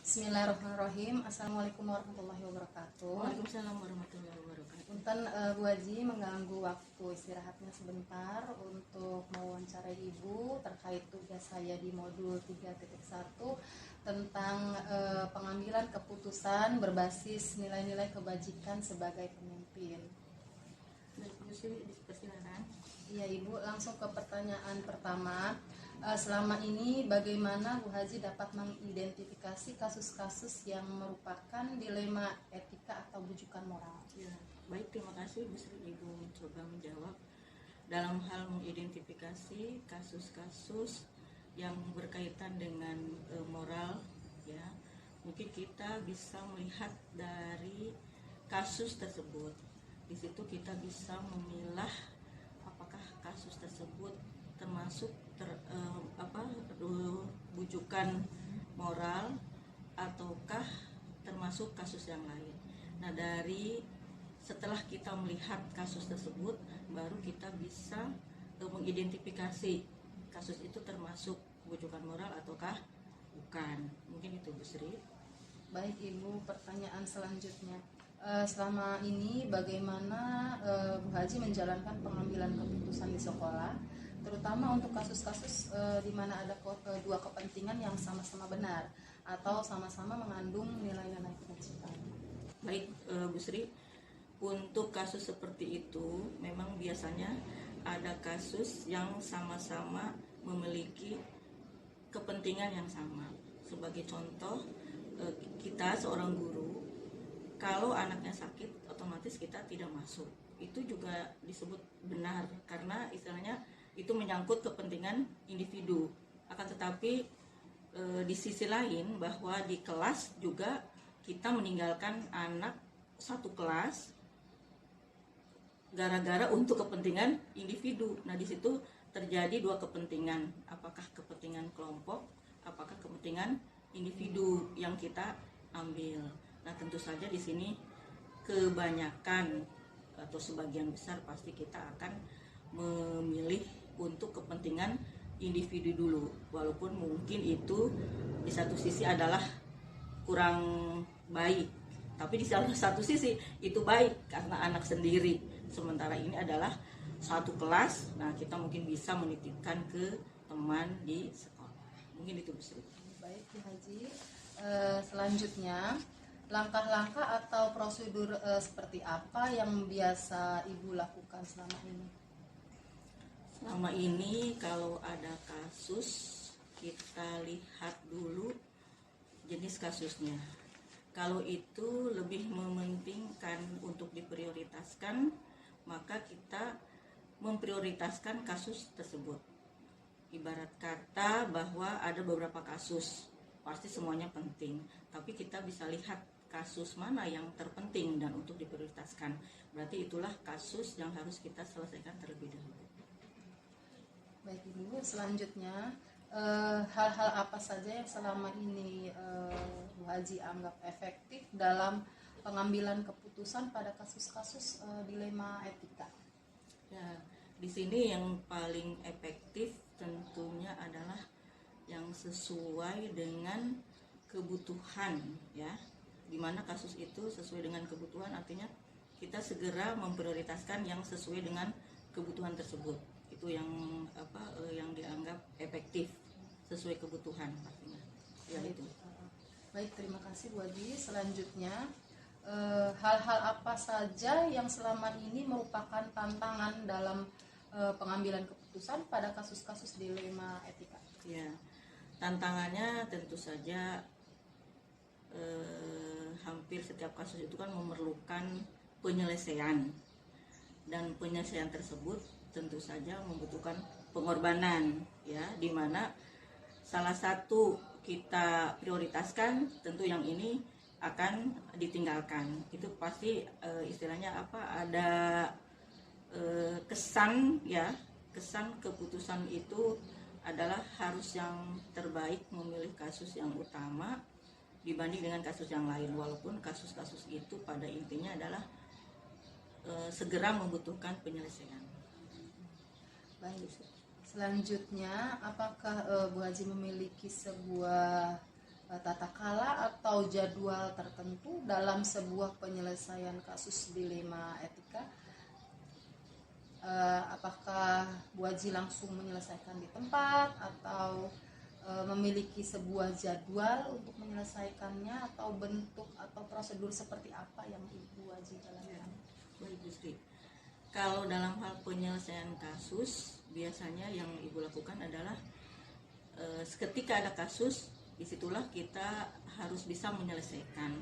Bismillahirrahmanirrahim. Assalamualaikum warahmatullahi wabarakatuh. Waalaikumsalam warahmatullahi wabarakatuh. Punten Bu Haji mengganggu waktu istirahatnya sebentar untuk mewawancarai Ibu terkait tugas saya di modul 3.1 tentang pengambilan keputusan berbasis nilai-nilai kebajikan sebagai pemimpin. Baik, Bu Sri, dipersilakan. Iya Ibu, langsung ke pertanyaan pertama. Selama ini bagaimana Bu Haji dapat mengidentifikasi kasus-kasus yang merupakan dilema etika atau bujukan moral? Ya, baik, terima kasih Bu Sri, Ibu coba menjawab dalam hal mengidentifikasi kasus-kasus yang berkaitan dengan moral. Ya, mungkin kita bisa melihat dari kasus tersebut. Di situ kita bisa memilah apakah kasus tersebut termasuk bujukan moral ataukah termasuk kasus yang lain. Nah, dari setelah kita melihat kasus tersebut, baru kita bisa mengidentifikasi kasus itu termasuk bujukan moral ataukah bukan. Mungkin itu Bu Sri. Baik Ibu, pertanyaan selanjutnya. Selama ini bagaimana Bu Haji menjalankan pengambilan keputusan di sekolah, terutama untuk kasus-kasus di mana ada dua kepentingan yang sama-sama benar atau sama-sama mengandung nilai-nilai kebajikan? Baik, Bu Sri, untuk kasus seperti itu memang biasanya ada kasus yang sama-sama memiliki kepentingan yang sama. Sebagai contoh, kita seorang guru, kalau anaknya sakit otomatis kita tidak masuk. Itu juga disebut benar karena istilahnya itu menyangkut kepentingan individu. Akan tetapi di sisi lain bahwa di kelas juga kita meninggalkan anak satu kelas gara-gara untuk kepentingan individu. Nah, di situ terjadi dua kepentingan, apakah kepentingan kelompok, apakah kepentingan individu yang kita ambil. Nah, tentu saja di sini kebanyakan atau sebagian besar pasti kita akan memilih untuk kepentingan individu dulu, walaupun mungkin itu di satu sisi adalah kurang baik, tapi di salah satu sisi itu baik karena anak sendiri. Sementara ini adalah satu kelas, nah kita mungkin bisa menitipkan ke teman di sekolah. Mungkin itu bisa. Baik Bu Haji, selanjutnya langkah-langkah atau prosedur seperti apa yang biasa Ibu lakukan selama ini? Selama ini kalau ada kasus kita lihat dulu jenis kasusnya. Kalau itu lebih mementingkan untuk diprioritaskan, maka kita memprioritaskan kasus tersebut. Ibarat kata bahwa ada beberapa kasus, pasti semuanya penting, tapi kita bisa lihat kasus mana yang terpenting dan untuk diprioritaskan. Berarti itulah kasus yang harus kita selesaikan terlebih dahulu. Baik Ibu, selanjutnya hal-hal apa saja yang selama ini Bu Haji anggap efektif dalam pengambilan keputusan pada kasus-kasus dilema etika? Ya, di sini yang paling efektif tentunya adalah yang sesuai dengan kebutuhan, ya. Dimana kasus itu sesuai dengan kebutuhan, artinya kita segera memprioritaskan yang sesuai dengan kebutuhan tersebut. Itu yang yang dianggap efektif sesuai kebutuhan pastinya. Ya itu. Baik, terima kasih Bu Haji. Selanjutnya hal-hal apa saja yang selama ini merupakan tantangan dalam pengambilan keputusan pada kasus-kasus dilema etika? Ya, tantangannya tentu saja hampir setiap kasus itu kan memerlukan penyelesaian, dan penyelesaian tersebut tentu saja membutuhkan pengorbanan, ya, dimana salah satu kita prioritaskan, tentu yang ini akan ditinggalkan. Itu pasti istilahnya ada kesan, ya, kesan keputusan itu adalah harus yang terbaik, memilih kasus yang utama dibanding dengan kasus yang lain, walaupun kasus-kasus itu pada intinya adalah segera membutuhkan penyelesaian. Baik, selanjutnya apakah Bu Haji memiliki sebuah tata kala atau jadwal tertentu dalam sebuah penyelesaian kasus dilema etika? Apakah Bu Haji langsung menyelesaikan di tempat atau memiliki sebuah jadwal untuk menyelesaikannya, atau bentuk atau prosedur seperti apa yang Ibu Haji jalankan? Baik Bu Sri, kalau dalam hal penyelesaian kasus biasanya yang Ibu lakukan adalah ketika ada kasus, disitulah kita harus bisa menyelesaikan.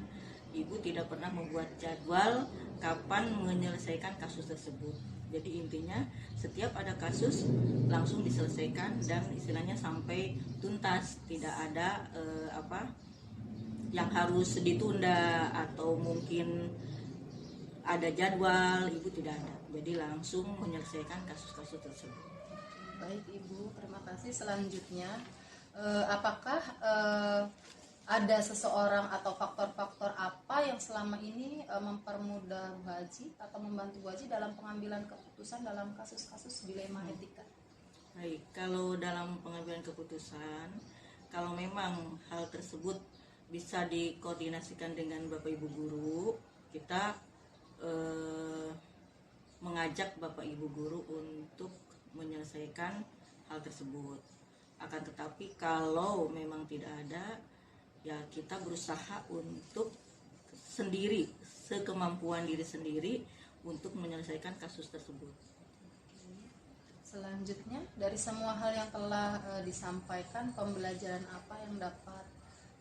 Ibu tidak pernah membuat jadwal kapan menyelesaikan kasus tersebut. Jadi intinya setiap ada kasus langsung diselesaikan dan istilahnya sampai tuntas, tidak ada yang harus ditunda atau mungkin ada jadwal. Ibu tidak ada, jadi langsung menyelesaikan kasus-kasus tersebut. Baik Ibu, terima kasih. Selanjutnya, apakah ada seseorang atau faktor-faktor apa yang selama ini mempermudah Bu Haji atau membantu Bu Haji dalam pengambilan keputusan dalam kasus-kasus dilema etika? Baik, kalau dalam pengambilan keputusan, kalau memang hal tersebut bisa dikoordinasikan dengan Bapak Ibu guru, kita mengajak Bapak Ibu guru untuk menyelesaikan hal tersebut. Akan tetapi kalau memang tidak ada, ya kita berusaha untuk sendiri, sekemampuan diri sendiri untuk menyelesaikan kasus tersebut. Selanjutnya, dari semua hal yang telah disampaikan, pembelajaran apa yang dapat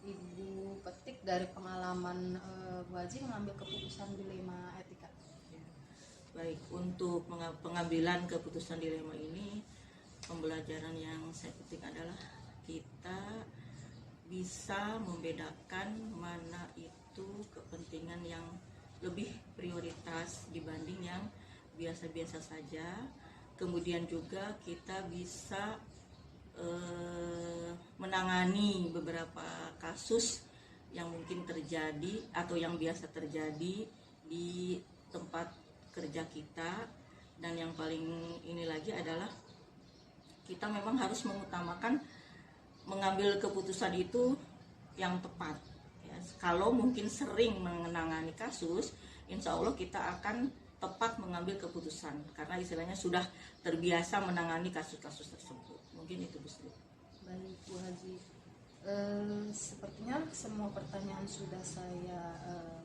Ibu petik dari pengalaman Bu Haji mengambil keputusan dilema etika? Baik, untuk pengambilan keputusan dilema ini, pembelajaran yang saya petik adalah kita bisa membedakan mana itu kepentingan yang lebih prioritas dibanding yang biasa-biasa saja. Kemudian juga kita bisa menangani beberapa kasus yang mungkin terjadi atau yang biasa terjadi di tempat kerja kita. Dan yang paling ini lagi adalah kita memang harus mengutamakan mengambil keputusan itu yang tepat ya. Kalau mungkin sering menangani kasus, insya Allah kita akan tepat mengambil keputusan karena istilahnya sudah terbiasa menangani kasus-kasus tersebut. Mungkin itu Bu Sri. Baik Bu Haji, sepertinya semua pertanyaan sudah saya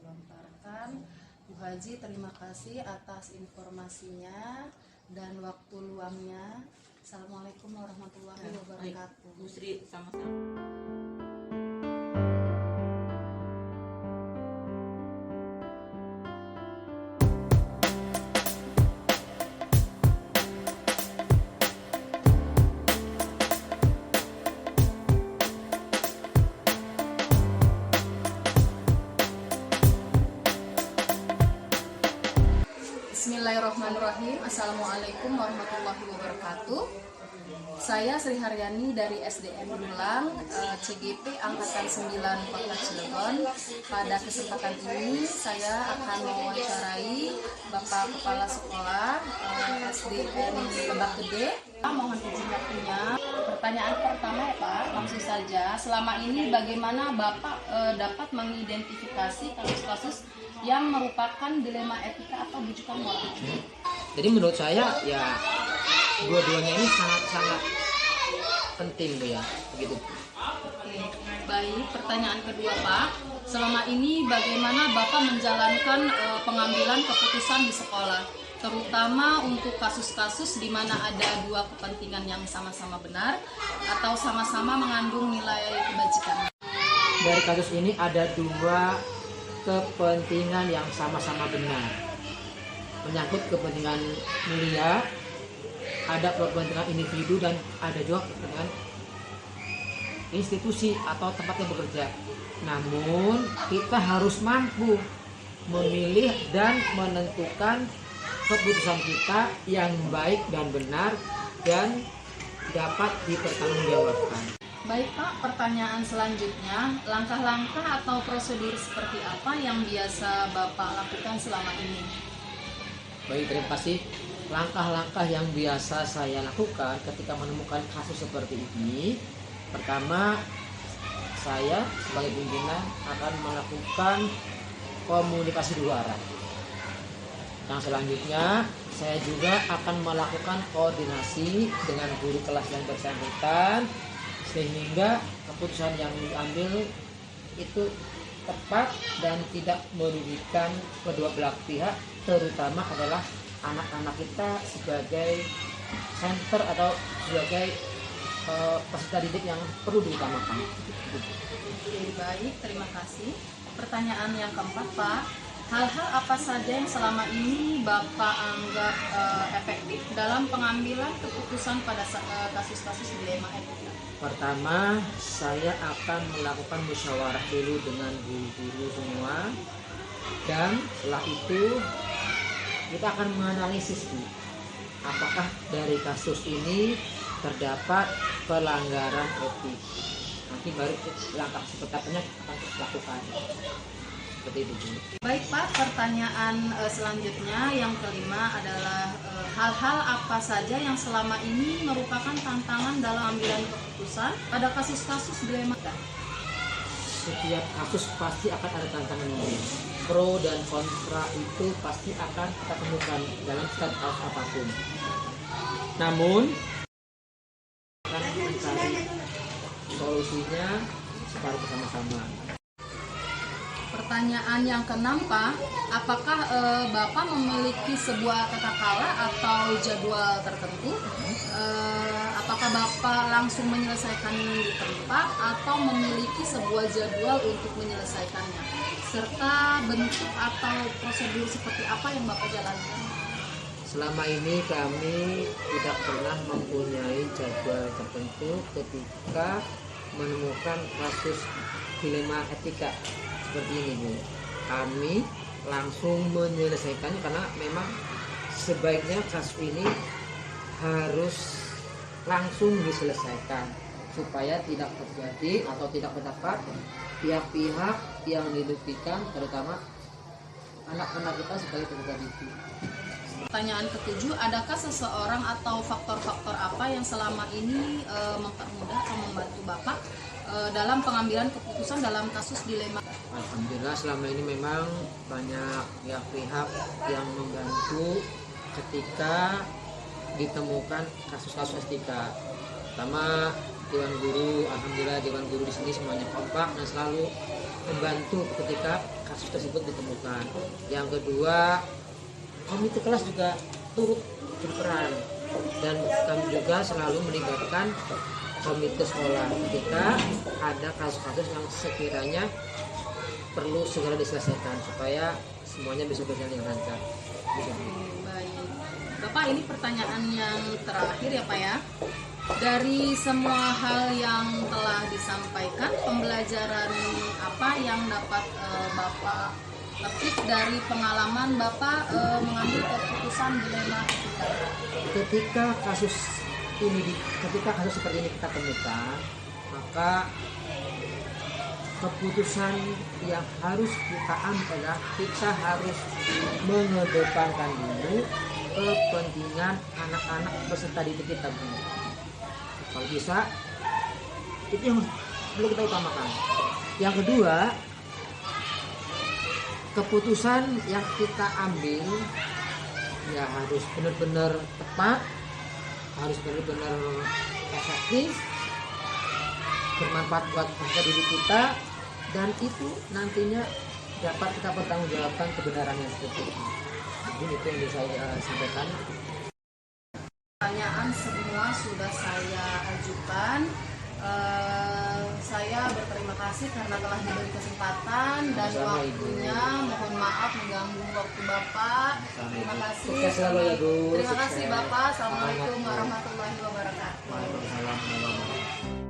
lontarkan. Bu Haji, terima kasih atas informasinya dan waktu luangnya. Assalamualaikum warahmatullahi wabarakatuh. Bu Sri, sama-sama. Bismillahirrahmanirrahim. Assalamualaikum warahmatullahi wabarakatuh. Saya Sri Haryani dari SDN Gulang, CGP Angkatan 9 Kota Cilegon. Pada kesempatan ini saya akan mewawancarai Bapak Kepala Sekolah SDN Lebak Gede. Mohon izin waktunya. Pertanyaan pertama ya Pak, langsung saja. Selama ini bagaimana Bapak dapat mengidentifikasi kasus-kasus yang merupakan dilema etika atau bujukan moral? Jadi menurut saya ya dua-duanya ini sangat-sangat penting Bu ya, begitu. Oke, baik. Pertanyaan kedua Pak, selama ini bagaimana Bapak menjalankan pengambilan keputusan di sekolah, terutama untuk kasus-kasus di mana ada dua kepentingan yang sama-sama benar atau sama-sama mengandung nilai kebajikan? Dari kasus ini ada dua kepentingan yang sama-sama benar, menyangkut kepentingan mulia, ada kepentingan individu dan ada juga kepentingan institusi atau tempat yang bekerja. Namun kita harus mampu memilih dan menentukan keputusan kita yang baik dan benar dan dapat dipertanggungjawabkan. Baik Pak, pertanyaan selanjutnya, langkah-langkah atau prosedur seperti apa yang biasa Bapak lakukan selama ini? Baik, terima kasih. Langkah-langkah yang biasa saya lakukan ketika menemukan kasus seperti ini, pertama saya sebagai pimpinan akan melakukan komunikasi dua arah. Yang selanjutnya saya juga akan melakukan koordinasi dengan guru kelas yang bersangkutan sehingga keputusan yang diambil itu tepat dan tidak merugikan kedua belah pihak, terutama adalah anak-anak kita sebagai center atau sebagai peserta didik yang perlu diutamakan. Oke, baik, terima kasih. Pertanyaan yang keempat, Pak. Hal-hal apa saja yang selama ini Bapak anggap efektif dalam pengambilan keputusan pada kasus-kasus dilema etika? Pertama, saya akan melakukan musyawarah dulu dengan guru-guru semua, dan setelah itu kita akan menganalisis apakah dari kasus ini terdapat pelanggaran etik. Nanti baru langkah sepertinya akan dilakukan. Seperti itu. Baik Pak, pertanyaan selanjutnya yang kelima adalah hal-hal apa saja yang selama ini merupakan tantangan dalam ambilan keputusan pada kasus-kasus dilema? Setiap kasus pasti akan ada tantangannya. Pro dan kontra itu pasti akan kita temukan dalam setiap kasus apapun. Namun akan mencari solusinya secara bersama-sama. Pertanyaan yang keenam, Pak, apakah Bapak memiliki sebuah tata kala atau jadwal tertentu? Apakah Bapak langsung menyelesaikan di tempat atau memiliki sebuah jadwal untuk menyelesaikannya? Serta bentuk atau prosedur seperti apa yang Bapak jalankan? Selama ini kami tidak pernah mempunyai jadwal tertentu ketika menemukan kasus dilema etika seperti ini, Bu. Kami langsung menyelesaikannya karena memang sebaiknya kasus ini harus langsung diselesaikan supaya tidak terjadi atau tidak terdapat pihak-pihak yang dirugikan, terutama anak-anak kita sebagai peserta didik. Pertanyaan ketujuh, adakah seseorang atau faktor-faktor apa yang selama ini mempermudah atau membantu Bapak dalam pengambilan keputusan dalam kasus dilema? Alhamdulillah selama ini memang banyak pihak yang membantu ketika ditemukan kasus-kasus etika. Pertama, Dewan Guru. Alhamdulillah Dewan Guru di sini semuanya kompak dan selalu membantu ketika kasus tersebut ditemukan. Yang kedua, komite kelas juga turut berperan, dan kami juga selalu melibatkan komite sekolah ketika ada kasus-kasus yang sekiranya perlu segera diselesaikan supaya semuanya bisa berjalan dengan lancar. Baik, Bapak, ini pertanyaan yang terakhir ya Pak ya. Dari semua hal yang telah disampaikan, pembelajaran apa yang dapat Bapak petik dari pengalaman Bapak mengambil keputusan dilema etika? Ketika kasus seperti ini kita temukan, maka keputusan yang harus kita ambil adalah kita harus mengedepankan dulu kepentingan anak-anak peserta didik kita. Kalau bisa, itu yang perlu kita utamakan. Yang kedua, keputusan yang kita ambil ya harus benar-benar tepat, harus benar-benar efektif, bermanfaat buat peserta didik kita, dan itu nantinya dapat kita pertanggungjawabkan kebenarannya seperti itu. Jadi itu yang bisa saya sampaikan. Pertanyaan semua sudah saya ajukan. Saya berterima kasih karena telah diberi kesempatan dan Sama-sama, waktunya. Mohon maaf mengganggu waktu Bapak. Terima kasih. Sukses selalu ya, Bu. Terima kasih Sukses. Bapak. Assalamualaikum warahmatullahi wabarakatuh. Waalaikumsalam warahmatullahi wabarakatuh.